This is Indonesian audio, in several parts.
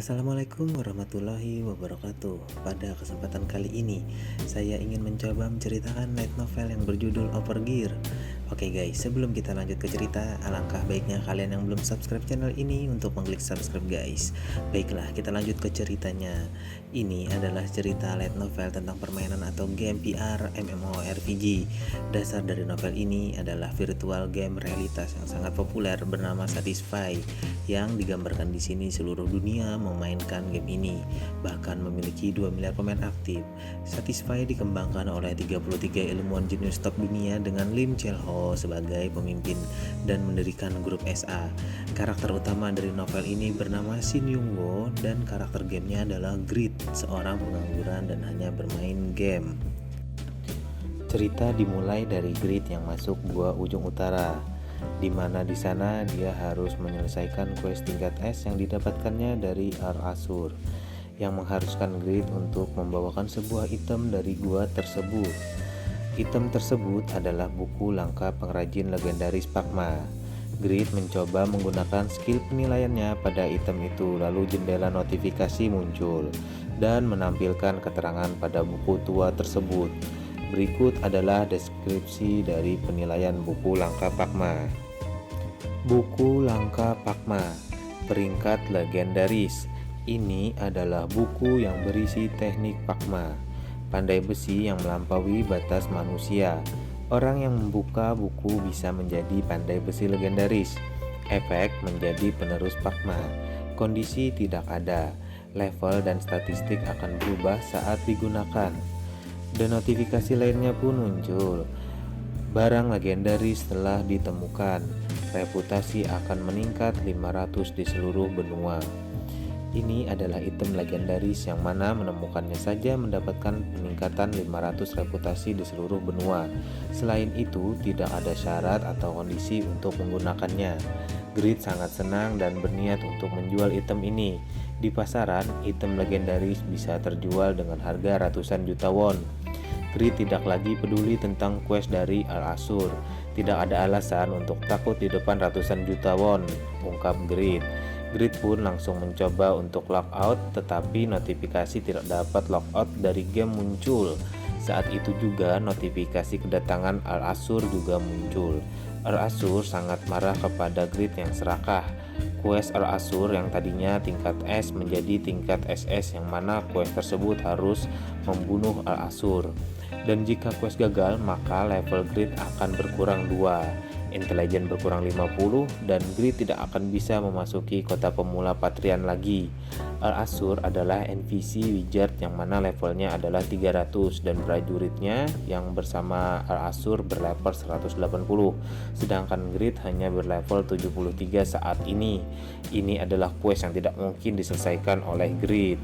Assalamualaikum warahmatullahi wabarakatuh. Pada kesempatan kali ini, saya ingin mencoba menceritakan light novel yang berjudul Overgear. Oke guys, sebelum kita lanjut ke cerita, alangkah baiknya kalian yang belum subscribe channel ini untuk mengklik subscribe guys. Baiklah, kita lanjut ke ceritanya. Ini adalah cerita light novel tentang permainan atau game VR MMORPG. Dasar dari novel ini adalah virtual game realitas yang sangat populer bernama Satisfy, yang digambarkan di sini seluruh dunia memainkan game ini, bahkan memiliki 2 miliar pemain aktif. Satisfy dikembangkan oleh 33 ilmuwan jenius top dunia dengan Lim Chil-ho sebagai pemimpin dan mendirikan grup SA. Karakter utama dari novel ini bernama Shin Young-woo dan karakter gamenya adalah Grid, seorang pengangguran dan hanya bermain game. Cerita dimulai dari Grid yang masuk gua ujung utara, di mana di sana dia harus menyelesaikan quest tingkat S yang didapatkannya dari Al-Asur, yang mengharuskan Grid untuk membawakan sebuah item dari gua tersebut. Item tersebut adalah buku langka pengrajin legendaris Pakma. Grid mencoba menggunakan skill penilaiannya pada item itu, lalu jendela notifikasi muncul dan menampilkan keterangan pada buku tua tersebut. Berikut adalah deskripsi dari penilaian buku langka Pakma. Buku langka Pakma, peringkat legendaris. Ini adalah buku yang berisi teknik Pakma, pandai besi yang melampaui batas manusia. Orang yang membuka buku bisa menjadi pandai besi legendaris. Efek menjadi penerus Pakma. Kondisi tidak ada. Level dan statistik akan berubah saat digunakan. Dan notifikasi lainnya pun muncul. Barang legendaris telah ditemukan. Reputasi akan meningkat 500 di seluruh benua. Ini adalah item legendaris yang mana menemukannya saja mendapatkan peningkatan 500 reputasi di seluruh benua. Selain itu, tidak ada syarat atau kondisi untuk menggunakannya. Grid sangat senang dan berniat untuk menjual item ini. Di pasaran, item legendaris bisa terjual dengan harga ratusan juta won. Grid tidak lagi peduli tentang quest dari Al-Asur. Tidak ada alasan untuk takut di depan ratusan juta won, ungkap Grid. Grid pun langsung mencoba untuk logout, tetapi notifikasi tidak dapat logout dari game muncul. Saat itu juga notifikasi kedatangan Al-Asur juga muncul. Al-Asur sangat marah kepada Grid yang serakah. Quest Al-Asur yang tadinya tingkat S menjadi tingkat SS, yang mana quest tersebut harus membunuh Al-Asur. Dan jika quest gagal, maka level Grid akan berkurang 2. Intelijen berkurang 50 dan Grid tidak akan bisa memasuki kota pemula Patrian lagi. Al-Asur adalah NPC wizard yang mana levelnya adalah 300 dan prajuritnya yang bersama Al-Asur berlevel 180. Sedangkan Grid hanya berlevel 73 saat ini. Ini adalah quest yang tidak mungkin diselesaikan oleh Grid.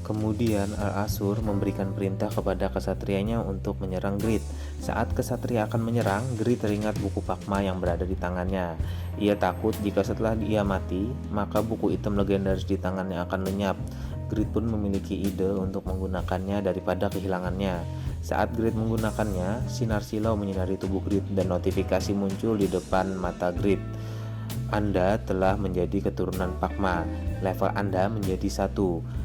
Kemudian Al-Asur memberikan perintah kepada kesatrianya untuk menyerang Grid. Saat kesatria akan menyerang, Grid teringat buku Pakma yang berada di tangannya. Ia takut jika setelah ia mati, maka buku item legendaris di tangannya akan lenyap. Grid pun memiliki ide untuk menggunakannya daripada kehilangannya. Saat Grid menggunakannya, sinar silau menyinari tubuh Grid dan notifikasi muncul di depan mata Grid. Anda telah menjadi keturunan Pakma. Level Anda menjadi 1.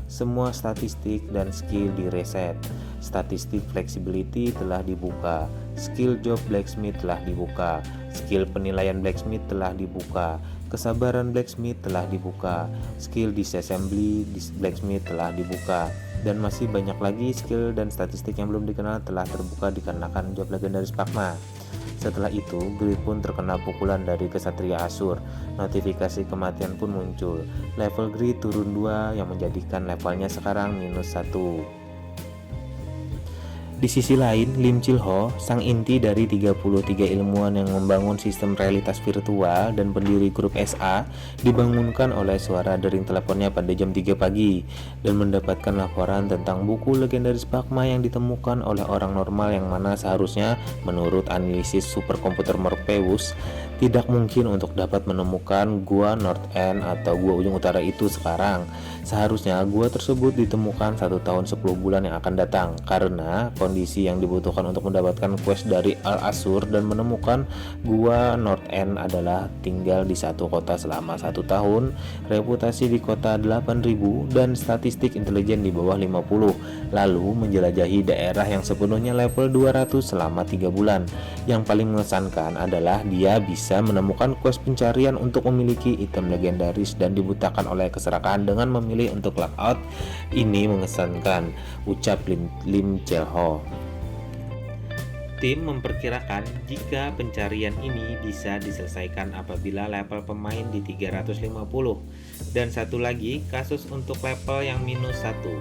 Semua statistik dan skill direset. Statistik flexibility telah dibuka. Skill job blacksmith telah dibuka. Skill penilaian blacksmith telah dibuka. Kesabaran blacksmith telah dibuka. Skill disassembly blacksmith telah dibuka. Dan masih banyak lagi skill dan statistik yang belum dikenal telah terbuka dikarenakan job legendaris Pakma. Setelah itu, Grid pun terkena pukulan dari kesatria Asur. Notifikasi kematian pun muncul. Level Grid turun 2 yang menjadikan levelnya sekarang -1. Di sisi lain, Lim Chil-ho, sang inti dari 33 ilmuwan yang membangun sistem realitas virtual dan pendiri grup SA, dibangunkan oleh suara dering teleponnya pada jam 3 pagi dan mendapatkan laporan tentang buku legendaris Pakma yang ditemukan oleh orang normal, yang mana seharusnya menurut analisis superkomputer Morpheus Tidak mungkin untuk dapat menemukan gua North End atau gua ujung utara itu sekarang. Seharusnya gua tersebut ditemukan 1 tahun 10 bulan yang akan datang, karena kondisi yang dibutuhkan untuk mendapatkan quest dari Al Asur dan menemukan gua North End adalah tinggal di satu kota selama 1 tahun, reputasi di kota 8.000, dan statistik intelijen di bawah 50, lalu menjelajahi daerah yang sepenuhnya level 200 selama 3 bulan. Yang paling mengesankan adalah dia bisa menemukan quest pencarian untuk memiliki item legendaris dan dibutakan oleh keserakahan dengan memilih untuk lockout. Ini mengesankan, ucap Lim Chelho. Tim memperkirakan jika pencarian ini bisa diselesaikan apabila level pemain di 350, dan satu lagi kasus untuk level yang -1,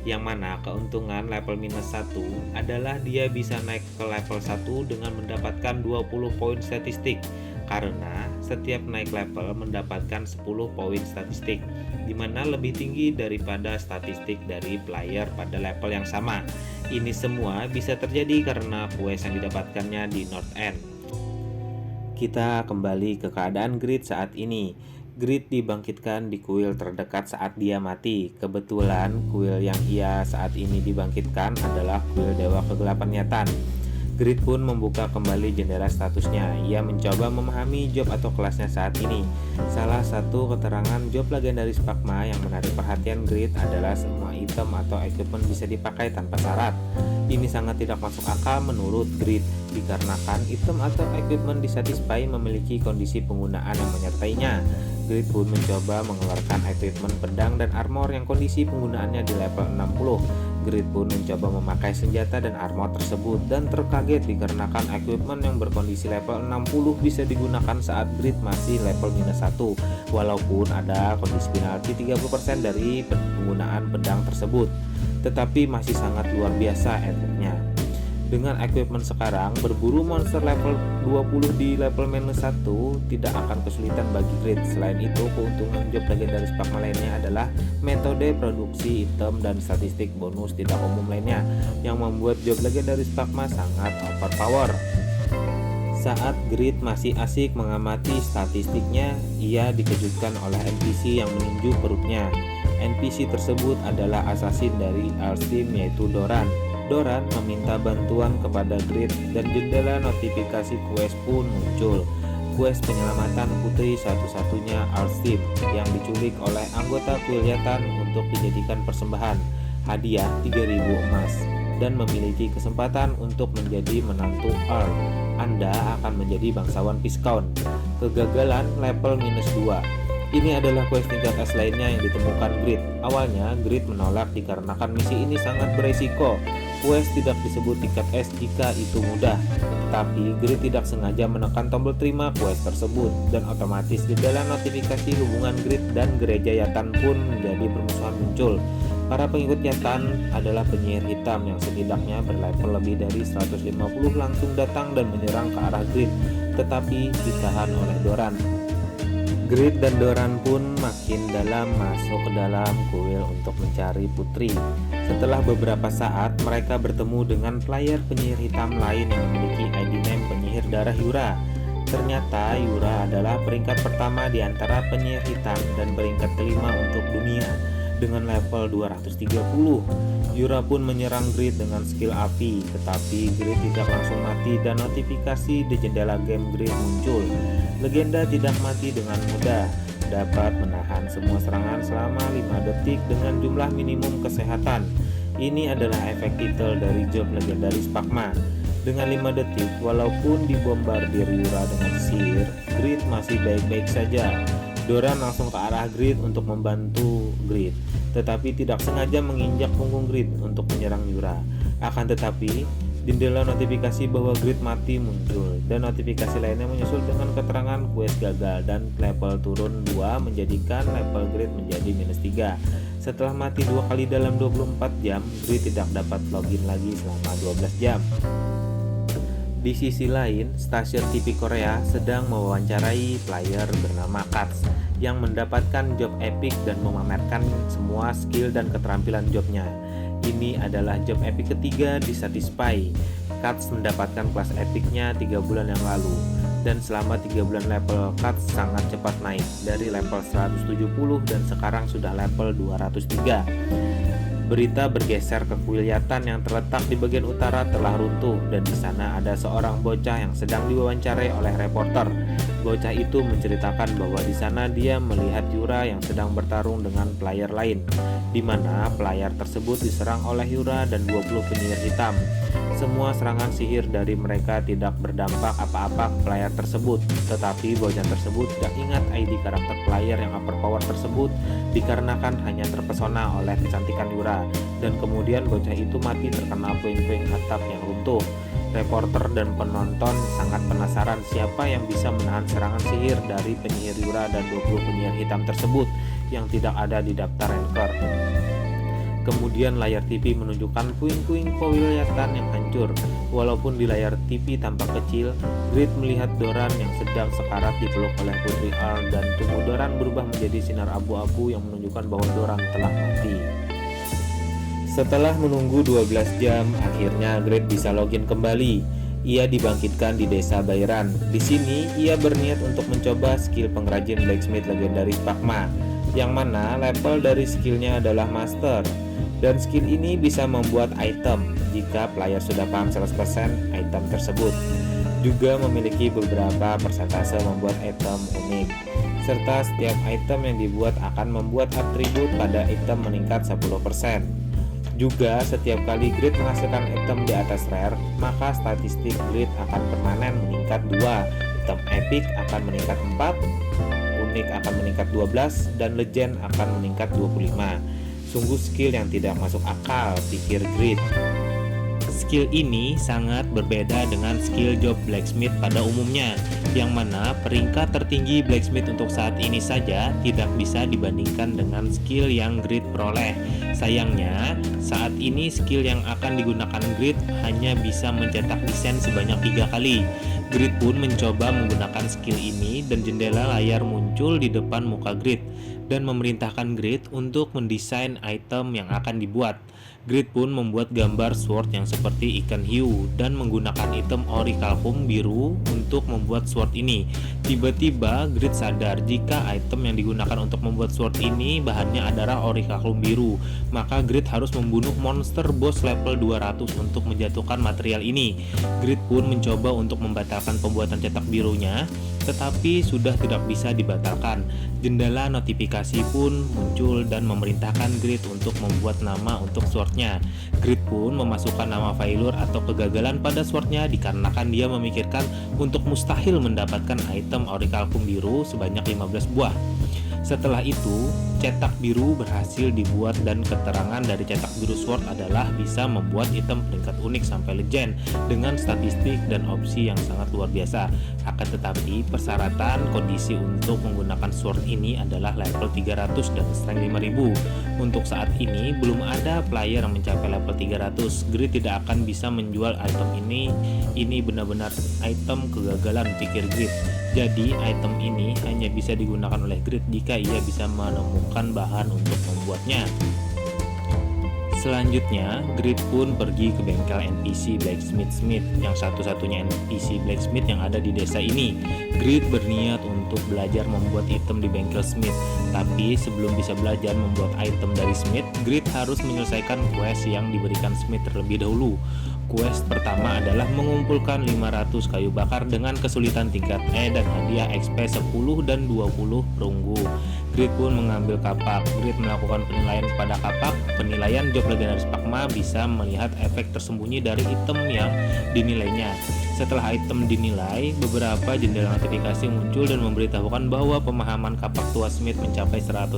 yang mana keuntungan level -1 adalah dia bisa naik ke level 1 dengan mendapatkan 20 poin statistik, karena setiap naik level mendapatkan 10 poin statistik, dimana lebih tinggi daripada statistik dari player pada level yang sama. Ini semua bisa terjadi karena quest yang didapatkannya di North End. Kita kembali ke keadaan Grid saat ini. Grid dibangkitkan di kuil terdekat saat dia mati. Kebetulan kuil yang ia saat ini dibangkitkan adalah kuil Dewa Kegelapan Nyatan. Grid pun membuka kembali jendela statusnya. Ia mencoba memahami job atau kelasnya saat ini. Salah satu keterangan job legendaris Pakma yang menarik perhatian Grid adalah semua item atau equipment bisa dipakai tanpa syarat. Ini sangat tidak masuk akal menurut Grid, dikarenakan item atau equipment di Satisfy memiliki kondisi penggunaan yang menyertainya. Grid pun mencoba mengeluarkan equipment pedang dan armor yang kondisi penggunaannya di level 60. Grid pun mencoba memakai senjata dan armor tersebut dan terkaget dikarenakan equipment yang berkondisi level 60 bisa digunakan saat Grid masih level -1, walaupun ada kondisi penalti 30% dari penggunaan pedang tersebut, tetapi masih sangat luar biasa efeknya. Dengan equipment sekarang, berburu monster level 20 di level -1 tidak akan kesulitan bagi Grid. Selain itu, keuntungan job legendaris Pakma lainnya adalah metode produksi item dan statistik bonus tidak umum lainnya, yang membuat job legendaris Pakma sangat overpower. Saat Grid masih asik mengamati statistiknya, ia dikejutkan oleh NPC yang meninju perutnya. NPC tersebut adalah assassin dari Alstim, yaitu Doran. Doran meminta bantuan kepada Grid dan jendela notifikasi quest pun muncul. Quest penyelamatan putri satu-satunya Alstim yang diculik oleh anggota kuil Nyatan untuk dijadikan persembahan, hadiah 3.000 emas, dan memiliki kesempatan untuk menjadi menantu Earl. Anda akan menjadi bangsawan Viscount. Kegagalan level -2. Ini adalah quest tingkat S lainnya yang ditemukan Grid. Awalnya Grid menolak dikarenakan misi ini sangat beresiko. Quest tidak disebut tingkat S jika itu mudah, tetapi Grid tidak sengaja menekan tombol terima quest tersebut, dan otomatis jendela notifikasi hubungan Grid dan gereja Yatan pun menjadi permusuhan muncul. Para pengikut Yatan adalah penyihir hitam yang setidaknya berlevel lebih dari 150 langsung datang dan menyerang ke arah Grid, tetapi ditahan oleh Doran. Grid dan Doran pun makin dalam masuk ke dalam kuil untuk mencari putri. Setelah beberapa saat, mereka bertemu dengan player penyihir hitam lain yang memiliki ID name penyihir darah Yura. Ternyata Yura adalah peringkat pertama di antara penyihir hitam dan peringkat kelima untuk dunia dengan level 230. Yura pun menyerang Grid dengan skill api, tetapi Grid tidak langsung mati dan notifikasi di jendela game Grid muncul. Legenda tidak mati dengan mudah, dapat menahan semua serangan selama 5 detik dengan jumlah minimum kesehatan. Ini adalah efek titel dari job legendaris Pakma. Dengan 5 detik, walaupun dibombardir Yura dengan sihir, Grid masih baik-baik saja. Doran langsung ke arah Grid untuk membantu Grid, tetapi tidak sengaja menginjak punggung Grid untuk menyerang Yura. Akan tetapi, jendela notifikasi bahwa Grid mati muncul, dan notifikasi lainnya menyusul dengan keterangan quest gagal dan level turun 2 menjadikan level Grid menjadi -3. Setelah mati 2 kali dalam 24 jam, Grid tidak dapat login lagi selama 12 jam. Di sisi lain, stasiun TV Korea sedang mewawancarai player bernama Katz yang mendapatkan job epic dan memamerkan semua skill dan keterampilan jobnya. Ini adalah job epic ketiga di Satisfy. Katz mendapatkan kelas epicnya 3 bulan yang lalu. dan selama 3 bulan level cut sangat cepat naik dari level 170 dan sekarang sudah level 203. Berita bergeser ke Kuliatan yang terletak di bagian utara telah runtuh dan di sana ada seorang bocah yang sedang diwawancarai oleh reporter. Bocah itu menceritakan bahwa di sana dia melihat Yura yang sedang bertarung dengan player lain, di mana player tersebut diserang oleh Yura dan 20 penyihir hitam. Semua serangan sihir dari mereka tidak berdampak apa-apa ke player tersebut, tetapi bocah tersebut tidak ingat ID karakter player yang overpower tersebut dikarenakan hanya terpesona oleh kecantikan Yura, dan kemudian bocah itu mati terkena puing-puing atap yang runtuh. Reporter dan penonton sangat penasaran siapa yang bisa menahan serangan sihir dari penyihir Yura dan 20 penyihir hitam tersebut yang tidak ada di daftar ranker. Kemudian layar TV menunjukkan puing-puing Kuliatan yang hancur. Walaupun di layar TV tampak kecil, Grid melihat Doran yang sedang sekarat dipeluk oleh Putri Al dan tubuh Doran berubah menjadi sinar abu-abu yang menunjukkan bahwa Doran telah mati. Setelah menunggu 12 jam, akhirnya Grid bisa login kembali. Ia dibangkitkan di desa Bairan. Di sini, ia berniat untuk mencoba skill pengrajin blacksmith legendaris Pakma, yang mana level dari skillnya adalah master. Dan skill ini bisa membuat item jika player sudah paham 100% item tersebut. Juga memiliki beberapa persentase membuat item unik. Serta setiap item yang dibuat akan membuat atribut pada item meningkat 10%. Juga setiap kali Grid menghasilkan item di atas rare, maka statistik Grid akan permanen meningkat 2, item epic akan meningkat 4, unik akan meningkat 12, dan legend akan meningkat 25. Sungguh skill yang tidak masuk akal, pikir Grid. Skill ini sangat berbeda dengan skill job blacksmith pada umumnya, yang mana peringkat tertinggi blacksmith untuk saat ini saja tidak bisa dibandingkan dengan skill yang Grid peroleh. Sayangnya, saat ini skill yang akan digunakan Grid hanya bisa mencetak desain sebanyak 3 kali. Grid pun mencoba menggunakan skill ini dan jendela layar muncul di depan muka Grid dan memerintahkan Grid untuk mendesain item yang akan dibuat. Grid pun membuat gambar sword yang seperti ikan hiu dan menggunakan item orichalcum biru untuk membuat sword ini. Tiba-tiba Grid sadar jika item yang digunakan untuk membuat sword ini bahannya adalah orichalcum biru, maka Grid harus membunuh monster boss level 200 untuk menjatuhkan material ini. Grid pun mencoba untuk membatalkan pembuatan cetak birunya, tetapi sudah tidak bisa dibatalkan. Jendela notifikasi pun muncul dan memerintahkan Grid untuk membuat nama untuk swordnya. Grid pun memasukkan nama failure atau kegagalan pada swordnya dikarenakan dia memikirkan untuk mustahil mendapatkan item orichalcum biru sebanyak 15 buah. Setelah itu, cetak biru berhasil dibuat dan keterangan dari cetak biru sword adalah bisa membuat item peringkat unik sampai legend dengan statistik dan opsi yang sangat luar biasa. Akan tetapi, persyaratan kondisi untuk menggunakan sword ini adalah level 300 dan strength 5000. Untuk saat ini, belum ada player yang mencapai level 300. Grid tidak akan bisa menjual item ini. Ini benar-benar item kegagalan, pikir Grid. Jadi item ini hanya bisa digunakan oleh Grid jika ia bisa menemukan bahan untuk membuatnya. Selanjutnya, Grid pun pergi ke bengkel NPC Blacksmith Smith, yang satu-satunya NPC Blacksmith yang ada di desa ini. Grid berniat untuk belajar membuat item di bengkel Smith, tapi sebelum bisa belajar membuat item dari Smith, Grid harus menyelesaikan quest yang diberikan Smith terlebih dahulu. Quest pertama adalah mengumpulkan 500 kayu bakar dengan kesulitan tingkat E dan hadiah XP 10 dan 20 perunggu. Grid pun mengambil kapak. Grid melakukan penilaian kepada kapak. Penilaian job legendaris Pakma bisa melihat efek tersembunyi dari item yang dinilainya. Setelah item dinilai, beberapa jendela notifikasi muncul dan memberitahukan bahwa pemahaman kapak tua Smith mencapai 100%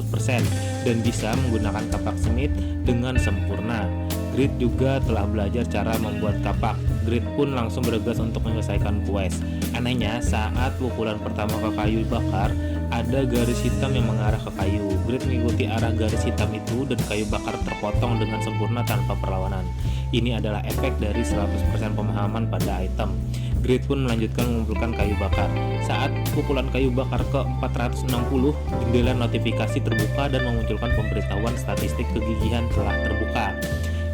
dan bisa menggunakan kapak Smith dengan sempurna. Grid juga telah belajar cara membuat kapak. Grid pun langsung bergegas untuk menyelesaikan quest. Anehnya, saat pukulan pertama ke kayu bakar, ada garis hitam yang mengarah ke kayu. Grid mengikuti arah garis hitam itu dan kayu bakar terpotong dengan sempurna tanpa perlawanan. Ini adalah efek dari 100% pemahaman pada item. Grid pun melanjutkan mengumpulkan kayu bakar. Saat pukulan kayu bakar ke 460, jendela notifikasi terbuka dan memunculkan pemberitahuan statistik kegigihan telah terbuka.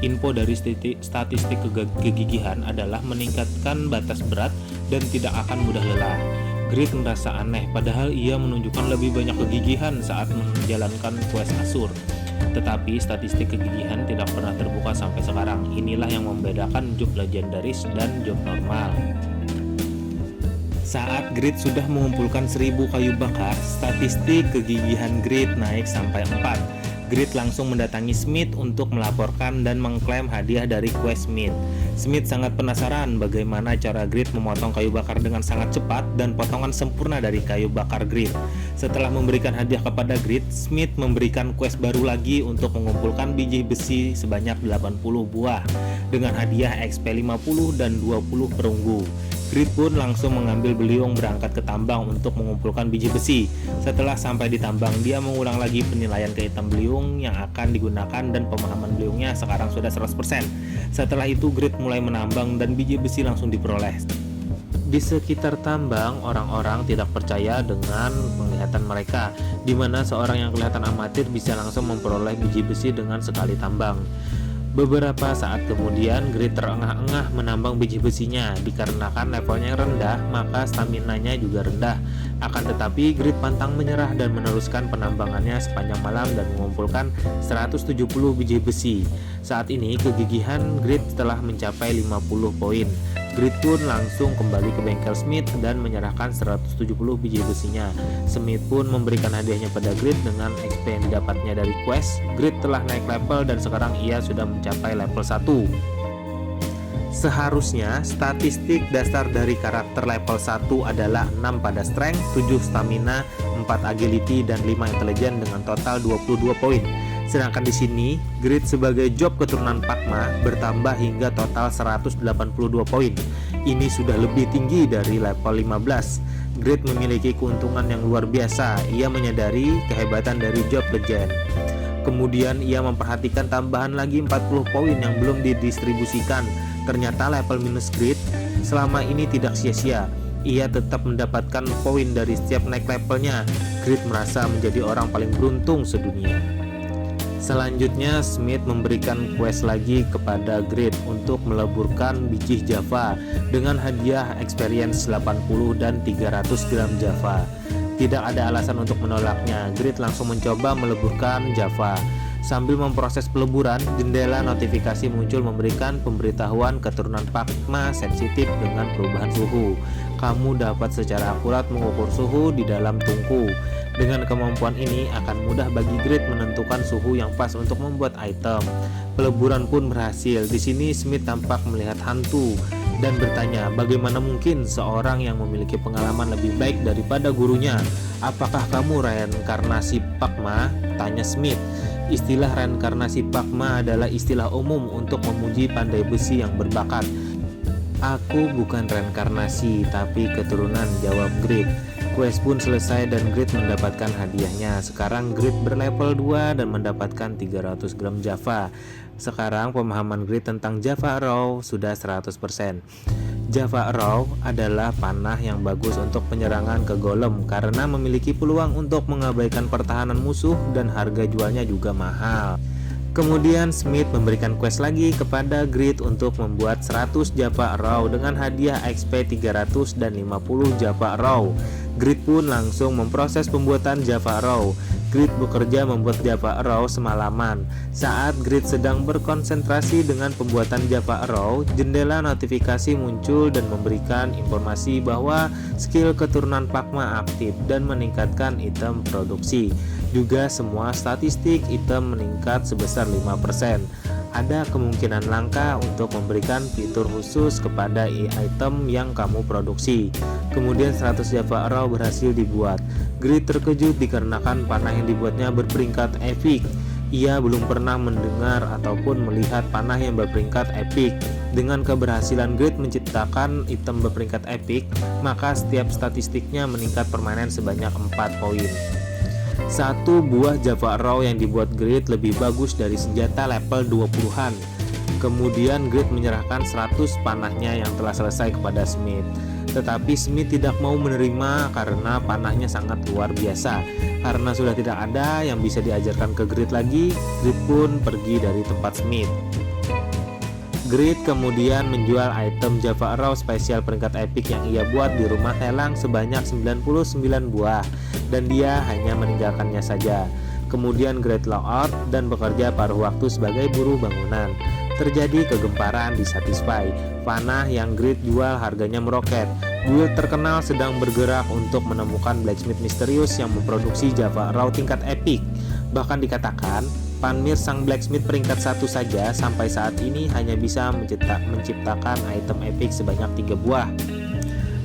Info dari statistik kegigihan adalah meningkatkan batas berat dan tidak akan mudah lelah. Grid merasa aneh, padahal ia menunjukkan lebih banyak kegigihan saat menjalankan quest Asur. Tetapi statistik kegigihan tidak pernah terbuka sampai sekarang. Inilah yang membedakan job legendaris dan job normal. Saat Grid sudah mengumpulkan 1000 kayu bakar, statistik kegigihan Grid naik sampai 4. Grid langsung mendatangi Smith untuk melaporkan dan mengklaim hadiah dari quest Smith. Smith sangat penasaran bagaimana cara Grid memotong kayu bakar dengan sangat cepat dan potongan sempurna dari kayu bakar Grid. Setelah memberikan hadiah kepada Grid, Smith memberikan quest baru lagi untuk mengumpulkan biji besi sebanyak 80 buah dengan hadiah XP 50 dan 20 perunggu. Grid pun langsung mengambil beliung berangkat ke tambang untuk mengumpulkan biji besi. Setelah sampai di tambang, dia mengulang lagi penilaian ke item beliung yang akan digunakan dan pemahaman beliungnya sekarang sudah 100%. Setelah itu Grid mulai menambang dan biji besi langsung diperoleh. Di sekitar tambang, orang-orang tidak percaya dengan penglihatan mereka, di mana seorang yang kelihatan amatir bisa langsung memperoleh biji besi dengan sekali tambang. Beberapa saat kemudian, Grid terengah-engah menambang biji besinya. Dikarenakan levelnya rendah, maka staminanya juga rendah. Akan tetapi, Grid pantang menyerah dan meneruskan penambangannya sepanjang malam dan mengumpulkan 170 biji besi. Saat ini, kegigihan Grid telah mencapai 50 poin. Grid pun langsung kembali ke bengkel Smith dan menyerahkan 170 biji besinya. Smith pun memberikan hadiahnya pada Grid dengan XP yang didapatnya dari quest. Grid telah naik level dan sekarang ia sudah mencapai level 1. Seharusnya statistik dasar dari karakter level 1 adalah 6 pada strength, 7 stamina, 4 agility, dan 5 intelligence dengan total 22 poin. Sedangkan di sini, Grid sebagai job keturunan Pakma bertambah hingga total 182 poin. Ini sudah lebih tinggi dari level 15. Grid memiliki keuntungan yang luar biasa. Ia menyadari kehebatan dari job legend. Kemudian ia memperhatikan tambahan lagi 40 poin yang belum didistribusikan. Ternyata level minus Grid selama ini tidak sia-sia. Ia tetap mendapatkan poin dari setiap naik levelnya. Grid merasa menjadi orang paling beruntung sedunia. Selanjutnya, Smith memberikan quest lagi kepada Grid untuk meleburkan biji Java dengan hadiah experience 80 dan 300 gram Java. Tidak ada alasan untuk menolaknya. Grid langsung mencoba meleburkan Java. Sambil memproses peleburan, jendela notifikasi muncul memberikan pemberitahuan keturunan Pakma sensitif dengan perubahan suhu. Kamu dapat secara akurat mengukur suhu di dalam tungku. Dengan kemampuan ini akan mudah bagi Grid menentukan suhu yang pas untuk membuat item. Peleburan pun berhasil. Di sini Smith tampak melihat hantu dan bertanya, bagaimana mungkin seorang yang memiliki pengalaman lebih baik daripada gurunya? Apakah kamu reinkarnasi Pakma? Tanya Smith. Istilah reinkarnasi Pakma adalah istilah umum untuk memuji pandai besi yang berbakat. Aku bukan reinkarnasi, tapi keturunan, jawab Grid. Quest pun selesai dan Grid mendapatkan hadiahnya. Sekarang Grid berlevel 2 dan mendapatkan 300 gram Java. Sekarang pemahaman Grid tentang Java Arrow sudah 100%. Java Arrow adalah panah yang bagus untuk penyerangan ke golem karena memiliki peluang untuk mengabaikan pertahanan musuh dan harga jualnya juga mahal. Kemudian Smith memberikan quest lagi kepada Grid untuk membuat 100 Java Arrow dengan hadiah XP 300 dan 50 Java Arrow. Grid pun langsung memproses pembuatan Java Arrow. Grid bekerja membuat Java Arrow semalaman. Saat Grid sedang berkonsentrasi dengan pembuatan Java Arrow, jendela notifikasi muncul dan memberikan informasi bahwa skill keturunan Pakma aktif dan meningkatkan item produksi. Juga semua statistik item meningkat sebesar 5%. Ada kemungkinan langka untuk memberikan fitur khusus kepada item yang kamu produksi. Kemudian 100 Java Arrow berhasil dibuat. Grid terkejut dikarenakan panah yang dibuatnya berperingkat epic. Ia belum pernah mendengar ataupun melihat panah yang berperingkat epic. Dengan keberhasilan Grid menciptakan item berperingkat epic, maka setiap statistiknya meningkat permanen sebanyak 4 poin. Satu buah Java Arrow yang dibuat Grid lebih bagus dari senjata level 20-an. Kemudian Grid menyerahkan 100 panahnya yang telah selesai kepada Smith. Tetapi Smith tidak mau menerima karena panahnya sangat luar biasa. Karena sudah tidak ada yang bisa diajarkan ke Grid lagi, Grid pun pergi dari tempat Smith. Grid kemudian menjual item Java Arrow spesial peringkat epic yang ia buat di rumah lelang sebanyak 99 buah dan dia hanya meninggalkannya saja. Kemudian Grid logout dan bekerja paruh waktu sebagai buruh bangunan. Terjadi kegemparan di Satisfy. Panah yang Grid jual harganya meroket. Guild terkenal sedang bergerak untuk menemukan blacksmith misterius yang memproduksi Java Arrow tingkat epic. Bahkan dikatakan Panmir sang blacksmith peringkat 1 saja sampai saat ini hanya bisa menciptakan item epic sebanyak 3 buah.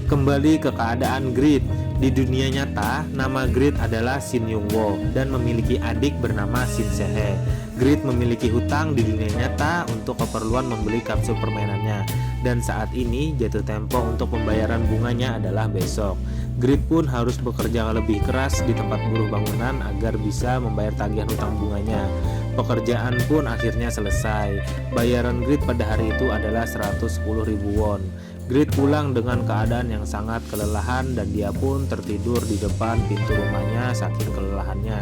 Kembali ke keadaan Grid. Di dunia nyata, nama Grid adalah Shin Young-woo dan memiliki adik bernama Shin Se-hye. Grid memiliki hutang di dunia nyata untuk keperluan membeli kapsul permainannya, dan saat ini jatuh tempo untuk pembayaran bunganya adalah besok. Grid pun harus bekerja lebih keras di tempat buruh bangunan agar bisa membayar tagihan hutang bunganya. Pekerjaan pun akhirnya selesai. Bayaran Grid pada hari itu adalah 110.000 won. Grid pulang dengan keadaan yang sangat kelelahan dan dia pun tertidur di depan pintu rumahnya saking kelelahannya.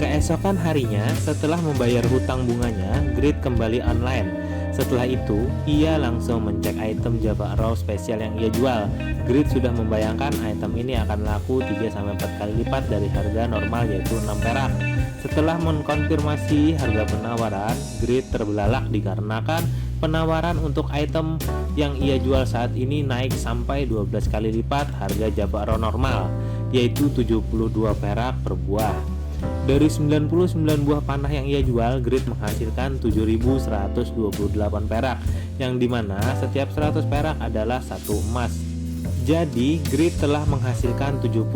Keesokan harinya, setelah membayar hutang bunganya, Grid kembali online. Setelah itu, ia langsung mencek item Java Arrow spesial yang ia jual. Grid sudah membayangkan item ini akan laku 3-4 kali lipat dari harga normal yaitu 6 perak. Setelah mengkonfirmasi harga penawaran, Grid terbelalak dikarenakan penawaran untuk item yang ia jual saat ini naik sampai 12 kali lipat harga Java Arrow normal, yaitu 72 perak per buah. Dari 99 buah panah yang ia jual, Grid menghasilkan 7.128 perak, yang dimana setiap 100 perak adalah 1 emas. Jadi Grid telah menghasilkan 71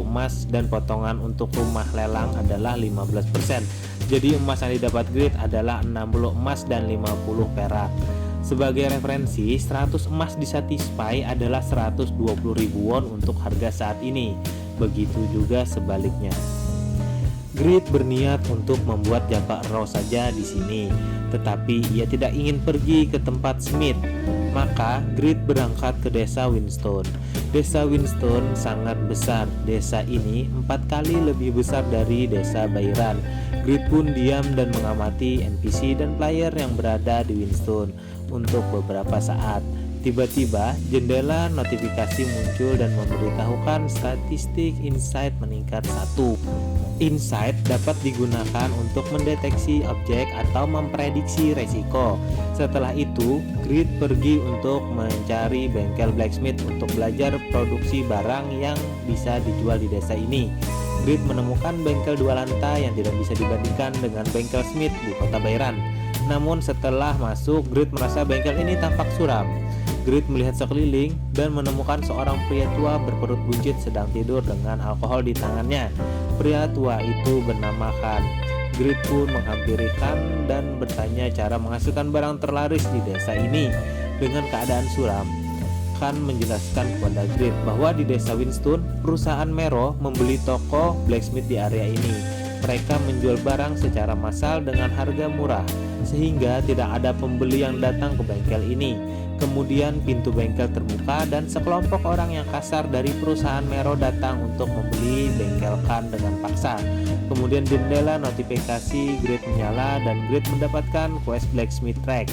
emas dan potongan untuk rumah lelang adalah 15%. Jadi emas yang didapat Grid adalah 60 emas dan 50 perak. Sebagai referensi, 100 emas di Satisfy adalah 120.000 won untuk harga saat ini. Begitu juga sebaliknya. Grid berniat untuk membuat Java Arrow saja di sini, tetapi ia tidak ingin pergi ke tempat Smith. Maka Grid berangkat ke desa Winstone. Desa Winstone sangat besar. Desa ini 4 kali lebih besar dari desa Bayran. Grid pun diam dan mengamati NPC dan player yang berada di Winstone untuk beberapa saat. Tiba-tiba jendela notifikasi muncul dan memberitahukan statistik insight meningkat 1. Insight dapat digunakan untuk mendeteksi objek atau memprediksi resiko. Setelah itu, Grid pergi untuk mencari bengkel blacksmith untuk belajar produksi barang yang bisa dijual di desa ini. Grid menemukan bengkel 2 lantai yang tidak bisa dibandingkan dengan bengkel Smith di kota Bayran. Namun setelah masuk, Grid merasa bengkel ini tampak suram. Grid melihat sekeliling dan menemukan seorang pria tua berperut buncit sedang tidur dengan alkohol di tangannya. Pria tua itu bernama Khan. Grid pun menghampiri Khan dan bertanya cara menghasilkan barang terlaris di desa ini. Dengan keadaan suram, Khan menjelaskan kepada Grid bahwa di desa Winstone, perusahaan Mero membeli toko blacksmith di area ini. Mereka menjual barang secara massal dengan harga murah, sehingga tidak ada pembeli yang datang ke bengkel ini. Kemudian pintu bengkel terbuka dan sekelompok orang yang kasar dari perusahaan Mero datang untuk membeli bengkel Khan dengan paksa. Kemudian jendela notifikasi Grid menyala dan Grid mendapatkan quest Blacksmith Track.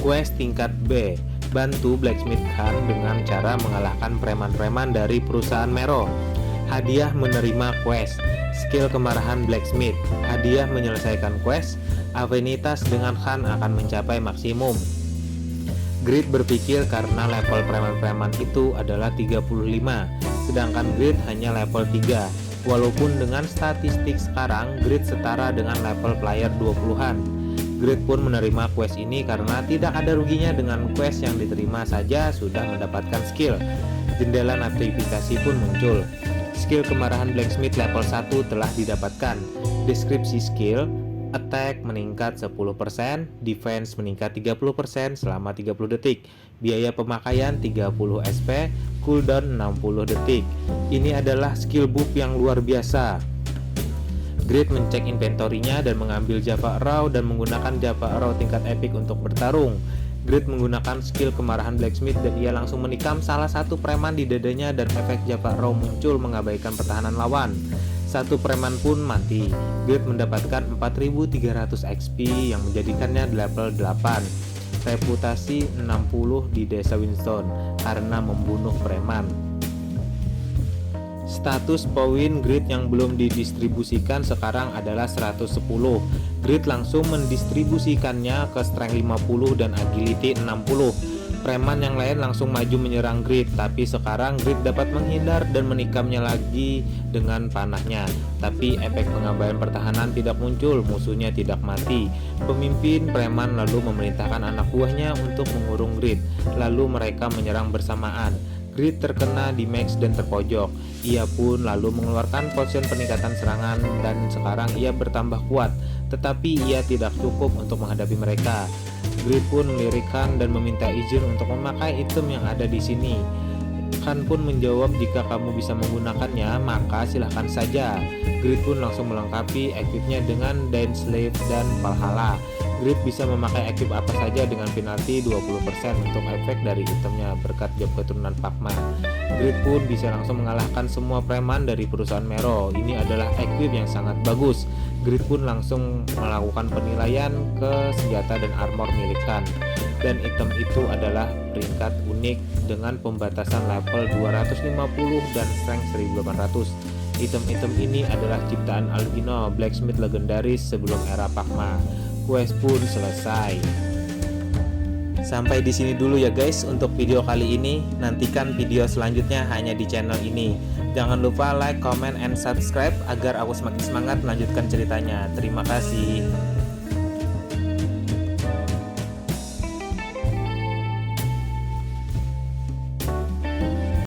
Quest tingkat B, bantu Blacksmith Khan dengan cara mengalahkan preman-preman dari perusahaan Mero. Hadiah menerima quest, skill kemarahan Blacksmith. Hadiah menyelesaikan quest, afinitas dengan Khan akan mencapai maksimum. Grid berpikir karena level preman-preman itu adalah 35, sedangkan Grid hanya level 3. Walaupun dengan statistik sekarang, Grid setara dengan level player 20-an. Grid pun menerima quest ini karena tidak ada ruginya dengan quest yang diterima saja sudah mendapatkan skill. Jendela notifikasi pun muncul. Skill kemarahan Blacksmith level 1 telah didapatkan. Deskripsi skill: attack meningkat 10%, defense meningkat 30% selama 30 detik, biaya pemakaian 30 SP, cooldown 60 detik. Ini adalah skill buff yang luar biasa. Grid mencek inventorinya dan mengambil Java Arrow dan menggunakan Java Arrow tingkat epic untuk bertarung. Grid menggunakan skill kemarahan Blacksmith dan ia langsung menikam salah satu preman di dadanya dan efek Java Arrow muncul mengabaikan pertahanan lawan. Satu preman pun mati. Grid mendapatkan 4300 XP yang menjadikannya level 8. Reputasi 60 di desa Winston karena membunuh preman. Status poin Grid yang belum didistribusikan sekarang adalah 110. Grid langsung mendistribusikannya ke strength 50 dan agility 60. Preman yang lain langsung maju menyerang Grid, tapi sekarang Grid dapat menghindar dan menikamnya lagi dengan panahnya. Tapi efek pengabaian pertahanan tidak muncul, musuhnya tidak mati. Pemimpin preman lalu memerintahkan anak buahnya untuk mengurung Grid, lalu mereka menyerang bersamaan. Grid terkena di max dan terpojok. Ia pun lalu mengeluarkan potion peningkatan serangan dan sekarang ia bertambah kuat, tetapi ia tidak cukup untuk menghadapi mereka. Grid pun melirikkan dan meminta izin untuk memakai item yang ada di sini. Khan pun menjawab jika kamu bisa menggunakannya maka silahkan saja. Grid pun langsung melengkapi equipnya dengan Dance Slave dan Valhalla. Grid bisa memakai equip apa saja dengan penalti 20% untuk efek dari itemnya berkat job keturunan Pakma. Grid pun bisa langsung mengalahkan semua preman dari perusahaan Mero. Ini adalah equip yang sangat bagus. Grid pun langsung melakukan penilaian ke senjata dan armor milik Khan. Dan item itu adalah peringkat unik dengan pembatasan level 250 dan strength 1800. Item-item ini adalah ciptaan Albino, blacksmith legendaris sebelum era Pakma. Quest pun selesai. Sampai di sini dulu ya guys untuk video kali ini. Nantikan video selanjutnya hanya di channel ini. Jangan lupa like, comment, and subscribe agar aku semakin semangat melanjutkan ceritanya. Terima kasih.